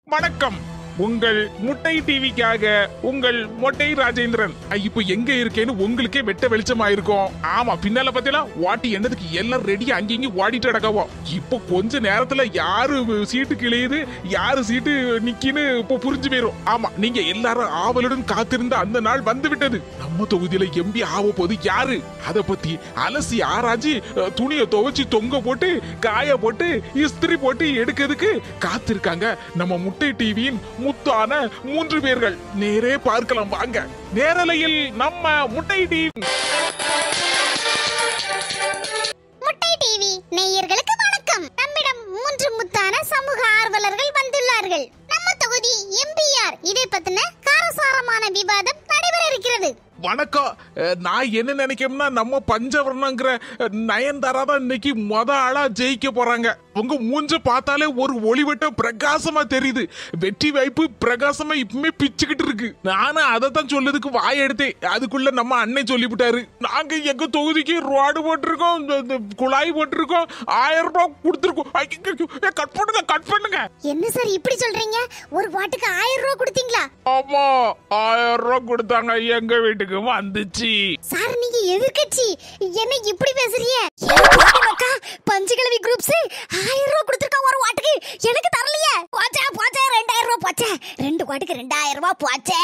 வணக்கம். உங்கள் முட்டை டிவிக்காக உங்கள் மொட்டை ராஜேந்திரன். இப்போ எங்க இருக்கேன்னு உங்களுக்கே வெட்ட வெளிச்சமா இருக்கும். ஆமா, பின்னால பாத்தீங்களா வாட்டி என்னதுக்கு எல்லாம் ரெடியா அங்கேயும் ஓடிட்டு அடக்கவோ. இப்போ கொஞ்ச நேரத்துல யாரு சீட்டு கிளையுது யாரு சீட்டு நிக்கின்னு இப்போ புரிஞ்சு போயிரும். ஆமா, நீங்க எல்லாரும் ஆவலுடன் காத்திருந்த அந்த நாள் வந்து விட்டது. நம்ம தொகுதியில எம்பி ஆக போது யாரு, அத பத்தி அலசி ஆராய்ச்சி துணியை துவைச்சு தொங்க போட்டு காய போட்டு இஸ்திரி போட்டு எடுக்கிறதுக்கு காத்திருக்காங்க நம்ம முட்டை டிவியின் முத்தான 3 பேர்கள். நேரே பார்க்கலாம் வாங்க. நேரலையில் நம்ம முட்டை டிவி. முட்டை டிவி நேயர்களுக்கு வணக்கம். நம்மிடம் 3 முத்தான சமூக ஆர்வலர்கள் வந்துள்ளார்கள். நம்ம தொகுதி எம்பிஆர் இதை பத்தின காரசாரமான விவாதம் நடைபெற இருக்கிறது. வணக்கம். நான் என்ன நினைக்கிறேன்னா நம்ம பஞ்சவர்ணங்கிற நயன்தாரா தான் இன்னைக்கு ஆளா ஜெயிக்க போறாங்க. உங்க மூஞ்ச பார்த்தாலே ஒரு ஒளிவட்டம் பிரகாசமா தெரியுது. வெற்றி வாய்ப்பு பிரகாசமா இப்பவுமே பிச்சுக்கிட்டு இருக்கு. நானும் அதை தான் சொல்லுறதுக்கு வாய் எடுத்தேன். அதுக்குள்ள நம்ம அண்ணன் சொல்லிவிட்டாரு, நாங்க எங்க தொகுதிக்கு ரோடு போட்டிருக்கோம், குழாய் போட்டிருக்கோம், 1000 ரூபாய் கொடுத்துருக்கோம். கட் பண்ணுங்க. என்ன சார் இப்படி சொல்றீங்க? ஒரு வாட்டுக்கு 1000 ரூபாய் கொடுத்தீங்களா? ஆமா, 1000 ரூபாய் கொடுத்தாங்க. எங்க வீட்டுக்கு வந்துச்சு. சார் நீங்க எதிர்க்கட்சி, என்ன இப்படி பேசுறீங்க? பஞ்சகிழவி குரூப்ஸ் 1000 ரூபாய் கொடுத்திருக்கான் ஒரு வாட்டுக்கு, எனக்கு தரலையே. போச்சே 2000 ரூபாய் போச்சே. 2 வாட்டுக்கு 2000 ரூபாய் போச்சே.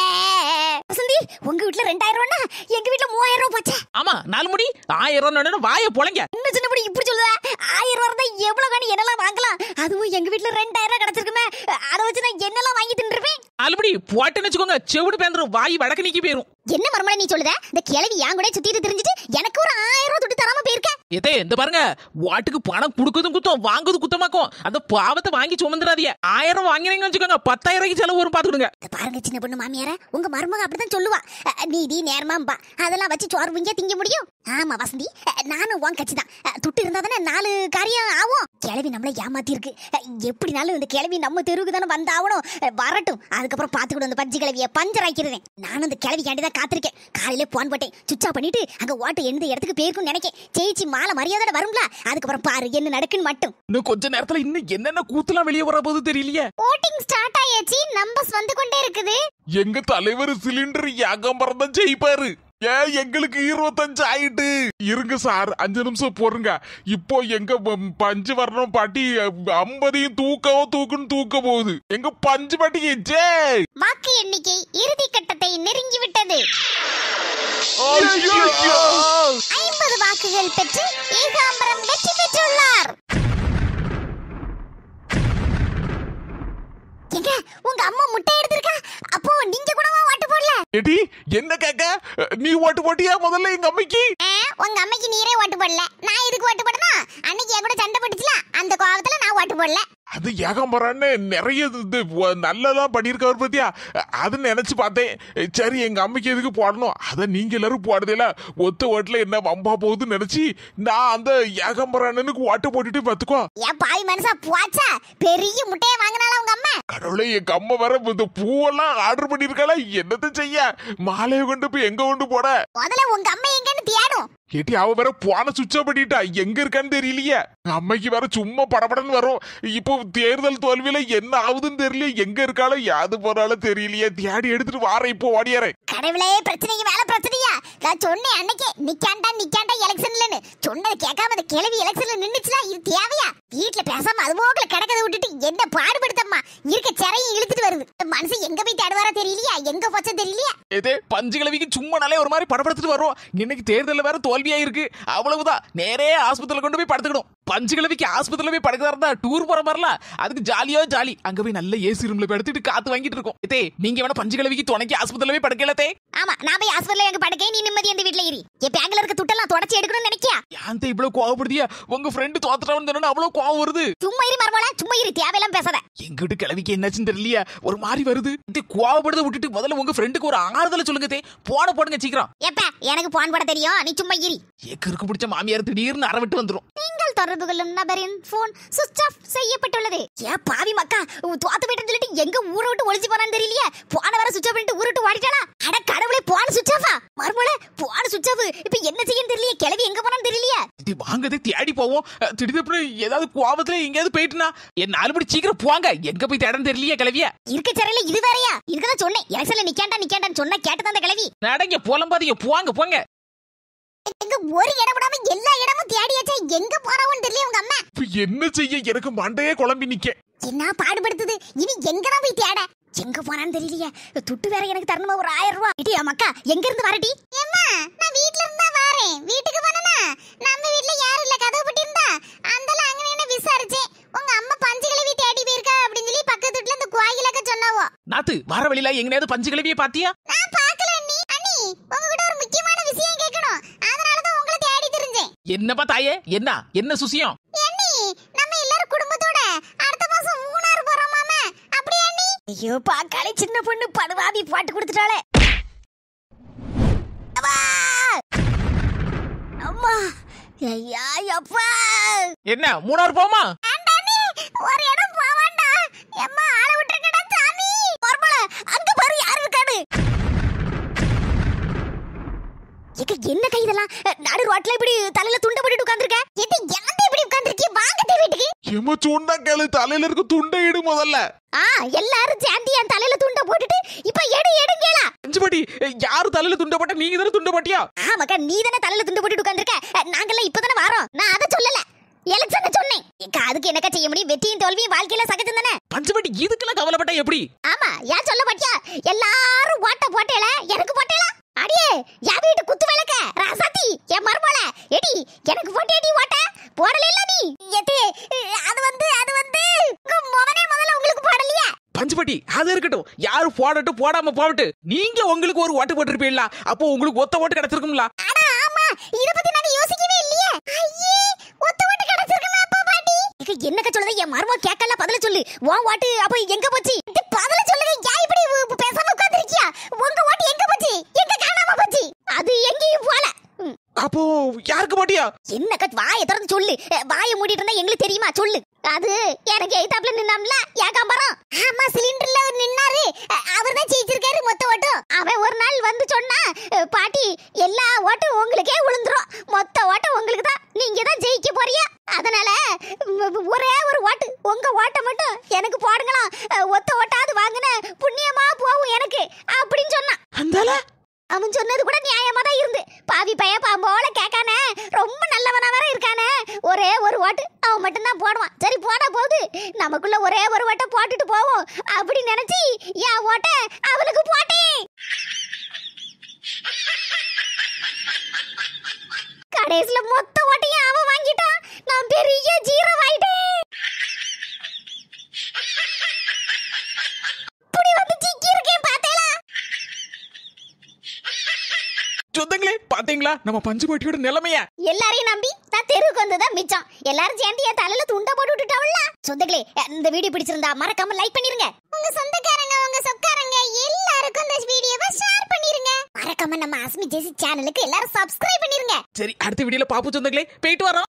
வசந்தி, உங்க வீட்ல 2000 ரூபாய்னா எங்க வீட்ல 3000 ரூபாய் போச்சே. ஆமா, 4 முடி 1000 ரூபாய் வாயை பொளங்க. என்ன சின்ன முடி இப்படி சொல்லுத? 1000 ரூபாய் தான் எவ்வளவு காணி என்னலாம் வாங்கலாம். அதுவும் எங்க வீட்ல 2000 ரூபாய் கிடைச்சிருக்குமே, அத வச்சு நான் என்னலாம் வாங்கி தின்றுவேன். ஆல்படி போட்டேன்னு வச்சுக்கோங்க, செவுடு பேந்துரும், வாய் வடக்கு நீக்கி போயிரும். என்ன மர்மல நீ சொல்லுத? இந்த கிழவி யான் கூட சுத்திட்டு தெரிஞ்சிட்டு எனக்கு ஒரு 1000 ரூபாய் துட்டு தராம போயிருக்க. ஏதே இந்த பாருங்க, வாட்டுக்கு பணம் குடுக்குதும் குத்தம், வாங்குது குத்தமாக்கும். அந்த பாவத்தை வாங்கி சுமந்துடாதீங்க. 1000 வாங்கினீங்கன்னு வச்சுக்கோங்க, 10,000 ரூபாய்க்கு செலவு வரும் பாத்துக்கிடுங்க. பாருங்க சின்ன பொண்ணு மாமியார, உங்க மருமக அப்படிதான் சொல்லுவா. நீதி நேர்மாம்பா, அதெல்லாம் வச்சு சோறு புங்கியா திங்க முடியும். ஆமா வசந்தி, நானும் உன் கட்சி தான். துட்டு இருந்தா தானே 4 காரியம் ஆகும். கிழவி நம்மள ஏமாத்தி இருக்கு. எப்படினாலும் இந்த கிழவி நம்ம தெருவுக்கு தானே வந்தாகணும். வரட்டும், அதுக்கப்புறம் பாத்துக்கிடும் அந்த பஞ்சு கிழவிய பஞ்சர் ஆக்கிறேன். நானும் இந்த கிழவிக்காண்டி தான் காத்திருக்கேன். காலையில போன் போட்டேன், சுவிட்ச் ஆஃப் பண்ணிட்டு அங்க ஓட்டு எந்த இடத்துக்கு போயிருக்கும்னு நினைக்கேன். ஜெயிச்சு மாலை மரியாதை வரும்ல, அதுக்கப்புறம் பாரு என்ன நடக்குன்னு மட்டும். இன்னும் கொஞ்ச நேரத்துல இன்னும் என்னென்ன கூத்துலாம் வெளியே வர போது தெரியலையே. ஓட்டிங் ஸ்டார்ட் ஆயாச்சு, நம்பர்ஸ் வந்து கொண்டே இருக்குது. எங்க தலைவர் சிலிண்டர் ஏகம்பரம் தான் ஜெயிப்பாரு. எங்களுக்கு 25 ஆயிட்டு. இருங்க சார், 5 நிமிஷம் போருங்க. இப்போ எங்க பஞ்சு வரணும் பாட்டி 50 தூக்குன்னு தூக்க போகுது. எங்க பஞ்சு பாட்டிக்கு ஜெய். வாக்கு எண்ணிக்கை இறுதி கட்டத்தை நெருங்கி விட்டது. 50 வாக்குகள் பெற்று ஏகாம்பரம் வெற்றி பெற்றுள்ளார். எங்க உங்க அம்மா முட்டை எடுத்திருக்கா? அப்போ நீங்க கூடவா ஓட்டு போடல? ஏடி என்ன கேக்க? நீ ஓட்டு போட்டியா முதல்ல எங்க அம்மைக்கு? உங்க அம்மைக்கு நீரே ஓட்டு போடல, நான் இதுக்கு ஓட்டு போடணும். அன்னைக்கு என் கூட சண்டை போட்டுச்சுல, அந்த கோவத்துல நான் ஓட்டு போடல. அது ஏகம்பரான்னு நிறைய நல்லதா பண்ணிருக்கவர் பத்தியா, அது நினைச்சு பார்த்தேன். சரி எங்க அம்மைக்கு எதுக்கு போடணும், அத நீங்க எல்லாரும் போடுறதில்ல, ஒத்த ஓட்டுல என்ன வம்பா போகுதுன்னு நினைச்சு நான் அந்த ஏகம்பரானுக்கு ஓட்டு போட்டுட்டு பாத்துக்கோ. ஏன் பாவி மனசா போச்சா? பெரிய முட்டையை வாங்கினால உங்க அம்மா. கடவுளே, எங்க அம்மா வர இந்த பூவெல்லாம் ஆர்டர் பண்ணிருக்காளா, என்னத்த செய்ய? மாலையை கொண்டு போய் எங்க கொண்டு போட? முதல்ல உங்க அம்மா எங்கன்னு தேடும். கேட்டி, அவ வேற போன சுவிட்ச் ஆஃப் பண்ணிட்டா, எங்க இருக்கான்னு தெரியலையே. அம்மைக்கு வேற சும்மா படபடன்னு வரும். இப்போ தேர்தல் தோல்வியில என்ன ஆகுதுன்னு தெரியல, எங்க இருக்காளோ யாது போறாலும் தெரியலையே. தேடி எடுத்துட்டு வார, இப்போ ஓடியாரே. கடவுளே, பிரச்சனைக்கு மேல பிரச்சனையா? நான் சொன்னேன் அன்னைக்கு நிக்காண்டா எலெக்ஷன்லன்னு. சொன்னது கேட்காம அந்த கிழவி எலெக்ஷன்ல நின்னுச்சுல, இது தேவையா? வீட்டுல பேசாம அது போகல கிடக்கதை விட்டுட்டு என்ன பாடுபடுத்தம்மா. இருக்க சிறையும் இழுத்துட்டு வருது. மனுஷன் எங்க போய் தேடுவாரா தெரியலையா, எங்க போச்சா தெரியலையா. ஏதே பஞ்சு கிழவிக்கு சும்மா நாளே ஒரு மாதிரி படப்படுத்திட்டு வரும். இன்னைக்கு தேர்தலில் வேற தோல்வியா இருக்கு. அவ்வளவுதான், நேரே ஆஸ்பத்திரியில கொண்டு போய் படுத்துக்கணும். பஞ்சு கிழவிக்கு ஆஸ்பத்திரியில போய் படுக்கிறதா டூர் போற மாதிரில, அதுக்கு ஜாலி. அங்க போய் நல்ல ஏசி ரூம்ல படுத்துட்டு காத்து வாங்கிட்டு இருக்கோம். ஏதே நீங்க வேணா பஞ்சு கிழவிக்கு துணைக்கு ஆஸ்பத்திரியில போய் படுக்கலதே. ஆமா, நான் போய் ஆஸ்பத்திரியில எங்க படுக்கே, நீ நிம்மதி அந்த வீட்ல இரு. என் பேங்க்ல இருக்க துட்டெல்லாம் தொடச்சி எடுக்கணும்னு நினைக்கியா? யான்தே இவ்வளவு கோவப்படுதியா? உங்க ஃப்ரெண்ட் தோத்துட்டான்னு சொன்னா அவ்வளவு கோவம் வருது. சும்மா இரு மர்மோல, சும்மா இரு, தேவையெல்லாம் பேசாத. எங்கிட்ட கிழவிக்கு என்னாச்சுன்னு தெரியலையா, ஒரு மாதிரி வருது. இந்த கோவப்படுறத விட்டுட்டு முதல்ல உங்க ஃப்ரெண்டுக்கு ஒரு ஆறுதலை சொல்லுங்க. தே போடுங்க சீக்கிரம். எப்ப எனக்கு போன் போட தெரியும், நீ சும்மா இரு. ஏக்கருக்கு பிடிச்ச மாமியார் திடீர்னு அரவிட்டு வந்துரும். நீங்கள் தொடர்பு கொள்ளும் நபரின் போன் சுவிட்ச் ஆஃப் செய்யப்பட்டுள்ளது. ஏன் பாவி மக்கா, தோத்து போயிட்டேன்னு சொல்லிட்டு எங்க ஊரை விட்டு ஒளிச்சு போனான்னு தெரியலையே. போன வர சுவிட்ச் ஆஃப் பண்ணிட்டு ஊரை விட்டு ஓடிட்டாளா? அட கடவுளே, போன சுவிட்ச் ஆஃபா? மர்மோல போன சுவிட்ச் ஆஃப். இப்ப என்ன செய்யன்னு தெரியலையே, கிளவி எங்க போனான்னு தெரியலையே. வாங்கதே தேடி போவோம். திடீர்னு ஏதாவது கோபத்துல எங்கேயாவது போயிட்டுனா என் 4 மணி சீக்கிரம் போவாங்க. எங்க போய் தேடன்னு தெரியலையே கிளவியா. இருக்க சரையில இது வேறயா? இதுதான் சொன்னேன் எலெக்ஷன்ல நிக்காண்டான்னு சொன்னா கேட்டதான் அந்த கிளவி. நடங்க போலம்பாதீங்க, போங்க. எங்க ஒரு இடம் விடாம எல்லா இடமும் தேடியாச்சா, எங்க போறவன்னு தெரியல உங்க அம்மா. இப்ப என்ன செய்ய, எனக்கு மண்டையே குழம்பி நிக்க. என்ன பாடுபடுத்துது, இனி எங்கதான் போய் தேட? எங்க போனான்னு தெரியலையே. துட்டு வேற எனக்கு தரணுமா ஒரு 1000 ரூபாய். இடி அம்மாக்கா, எங்க இருந்து வரடி? அம்மா நான் வீட்ல இருந்தா வரேன். வீட்டுக்கு போனனா நம்ம வீட்ல யாரும் இல்ல, கதவு பூட்டி இருந்தா அந்தல அங்க என்ன விசாரிச்சேன். உங்க அம்மா பஞ்சு கிளவி தேடி போயிருக்கா அப்படின்னு சொல்லி பக்கத்து வீட்ல இந்த கோயிலக்க சொன்னாவோ. நாத்து வர வழியில எங்கனையாவது பஞ்சு கிளவியை பாத்தியா? நான் பார்க்கல அண்ணி. அண்ணி உங்ககிட்ட ஒரு முக்கியமான விஷயம் கேட்கணும், அதனால தான் உங்களை தேடி தெரிஞ்சேன். என்னப்பா தாயே, என்ன சுசியம்? அண்ணி நம்ம எல்லாரும் குடும்பத்தோட அடுத்த மாசம் மூணாறு போறோம் மாமா. அப்படியே அண்ணி? ஐயோ பாக்காளே, சின்ன பொண்ணு படுவாவி பாட்டு கொடுத்துட்டாளே. அம்மா ஐயா அப்பா, என்ன மூணாறு போமா? ஆண்டானே ஒரு இடம் போவாண்டா. அம்மா ஆள விட்டுருக்கடா சாமி. பர்மல அங்க பாரு யார் இருக்கானு. என்ன கை இதெல்லாம்? நடு ரோட்ல இப்படி தலையில துண்டை போட்டுட்டு உட்கார்ந்திருக்க. என்ன ஏன்டா இப்படி உட்கார்ந்திருக்கீ? வாங்க வீட்டுக்கு. ஏமா சொன்னா கேளு, தலையில இருக்க துண்டை எடு முதல்ல. எல்லாரும் சேர்ந்து என் தலையில துண்டை போட்டுட்டு இப்ப எடுங்கேளா. அஞ்சுபாட்டி, யாரு தலையில துண்டை போட்டா? நீங்க தானே துண்டை போட்டியா? ஆமாக்கா, நீ தானே தலையில துண்டை போட்டுட்டு உட்கார்ந்திருக்க. நாங்கெல்லாம் இப்பதானே வரோம். நான் அதை சொல்லல, எலெக்ஷன் சொன்னேன். அதுக்கு என்னக்கா செய்ய முடியும்? வெற்றியும் தோல்வியும் வாழ்க்கையில சகஜம் தானே. பஞ்சபாட்டி இதுக்கெல்லாம் கவலைப்பட்டா எப்படி? ஆமா, ஏன் சொல்ல மாட்டியா? எல்லாரும் ஓட்ட போட்டேல, எனக்கு போட்டேல. அடியே என் வீட்டு குத்து விளக்க ராசாத்தி, என் மர்மோள எடி எனக்கு போட்டேடி ஓட்ட போடல இல்ல நீ. எடி அது வந்து மொவனே முதல்ல உங்களுக்கு போடலையா? பஞ்சபாட்டி அது இருக்கட்டும், யாரு போடட்டும் போடாம போகட்டு, நீங்க உங்களுக்கு ஒரு ஓட்டு போட்டுருப்பீங்களா? அப்போ உங்களுக்கு ஒத்த ஓட்டு கிடைச்சிருக்கும்ல. அட ஆமா, இத பத்தி நாங்க யோசிக்கவே இல்லையே. ஐயே ஒத்த ஓட்டு கிடைச்சிருக்குமா அப்பா பாட்டி? என்னக்க சொல்லுது? என் மர்மோ கேக்கல, பதில சொல்லு. உன் ஓட்டு அப்ப எங்க போச்சு? பதில சொல்லுங்க. யா இப்படி பேசாம உட்கார்ந்திருக்கியா? உங்க ஓட்டு எங்க போச்சு? எங்க காணாம போச்சு? அது எங்கேயும் போல. அப்போ யாருக்கு போட்டியா? என்னக்க வாயை திறந்து சொல்லு. வாயை மூடிட்டு இருந்தா எங்களுக்கு தெரியுமா? சொல்லு. அது எனக்கு எய்தாப்ல நின்னாம்ல ஏகாம்பரம். ஆமா, சிலிண்டர்ல நின்னாரு. அவர்தான் ஜெயிச்சிருக்காரு மொத்த ஓட்டும். அவன் ஒரு நாள் வந்து சொன்னா, பாட்டி எல்லா ஓட்டும் உங்களுக்கே விழுந்துரும், மொத்த ஓட்டம் உங்களுக்கு தான், நீங்க தான் ஜெயிக்க போறீங்க, அதனால ஒரே ஒரு ஓட்டு, உங்க ஓட்டை மட்டும் எனக்கு போடுங்களாம். ஒத்த ஓட்டாவது வாங்கின புண்ணியமா போகும் எனக்கு அப்படின்னு சொன்னான். அந்தால அவன் சொன்னது கூட நியாயமா தான் இருந்து. பாவி பைய பாம்போல கேட்கானே, ரொம்ப நல்லவனா வேற இருக்கானே. ஒரே ஒரு ஓட்டு அவன் மட்டும் தான் போடுவான். சரி போனா போகுது, நமக்குள்ள ஒரே ஒரு ஓட்டை போட்டுட்டு போவோம் அப்படி நினைச்சு என் ஓட்டை அவனுக்கு போட்டேன். கடைசில மொத்த ஓட்டையும் அவன் வாங்கிட்டான். நான் பெரிய ஜீரோ ஆயிட்டேன். இப்படி வந்து சிக்கி இருக்கேன் பாத்தேளா? சொந்தங்களே பாத்தீங்களா நம்ம பஞ்சுபாட்டியோட நிலைமைய? எல்லாரையும் நம்பி நான் தெருவுக்கு வந்ததா மிச்சம். எல்லாரும் சேர்ந்து என் தலையில துண்டை போட்டு விட்டுட்டாவல்ல. சொந்தங்களே, இந்த வீடியோ பிடிச்சிருந்தா மறக்காம லைக் பண்ணிருங்க. உங்க சொந்தக்காரங்க, உங்க சொக்காரங்க எல்லாருக்கும் இந்த வீடியோவை ஷேர் பண்ணிருங்க. மறக்காம நம்ம அஸ்மி ஜெசி சேனலுக்கு எல்லாரும் சப்ஸ்கிரைப் பண்ணிருங்க. சரி, அடுத்த வீடியோல பாப்போம் சொந்தங்களே. போயிட்டு வரோம்.